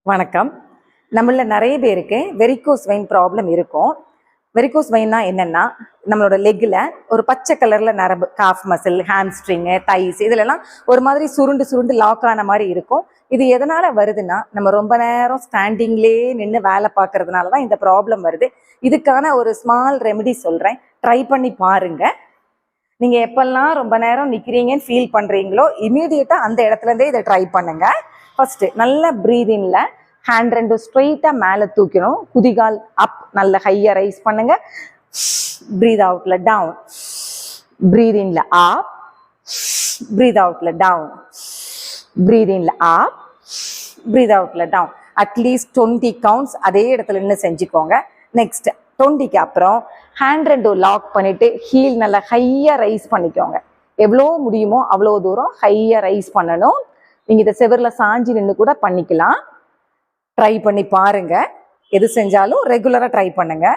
வணக்கம். நம்மள நிறைய பேருக்கு வெரிகோஸ் வெயின் ப்ராப்ளம் இருக்கும். வெரிகோஸ் வெயின்னா என்னன்னா, நம்மளோட லெக்கில் ஒரு பச்சை கலர்ல நரம்பு, காஃப் மசில், ஹாம்ஸ்ட்ரிங்கு, தைஸ் இதுலலாம் ஒரு மாதிரி சுருண்டு சுருண்டு லாக் ஆன மாதிரி இருக்கும். இது எதனால வருதுன்னா, நம்ம ரொம்ப நேரம் ஸ்டாண்டிங்லேயே நின்று வேலை பார்க்கறதுனால தான் இந்த ப்ராப்ளம் வருது. இதுக்கான ஒரு ஸ்மால் ரெமெடி சொல்கிறேன், ட்ரை பண்ணி பாருங்க. நீங்கள் எப்பெல்லாம் ரொம்ப நேரம் நிற்கிறீங்கன்னு ஃபீல் பண்ணுறீங்களோ இமீடியட்டாக அந்த இடத்துலேருந்தே இதை ட்ரை பண்ணுங்க. ஃபர்ஸ்ட் நல்ல ப்ரீதிங்ல ஹேண்ட் ரெண்டு ஸ்ட்ரெயிட்டா மேலே தூக்கணும். குதிகால் அப், நல்ல ஹையா ரைஸ் பண்ணுங்க. பிரீத் அவுட்ல டவுன், பிரீத் இன்ல அப், பிரீத் அவுட்ல டவுன், பிரீத் இன்ல அப், பிரீத் அவுட்ல டவுன். அட்லீஸ்ட் 20 கவுண்ட்ஸ் அதே இடத்துல நின்று செஞ்சுக்கோங்க. நெக்ஸ்ட் 20க்கு அப்புறம் ஹேண்ட் ரெண்டு லாக் பண்ணிட்டு ஹீல் நல்லா ஹையா ரைஸ் பண்ணிக்கோங்க. எவ்வளோ முடியுமோ அவ்வளோ தூரம் ஹையா ரைஸ் பண்ணணும். நீங்கள் இதை செவரில் சாஞ்சி நின்று கூட பண்ணிக்கலாம். ட்ரை பண்ணி பாருங்க. எது செஞ்சாலும் ரெகுலராக ட்ரை பண்ணுங்க.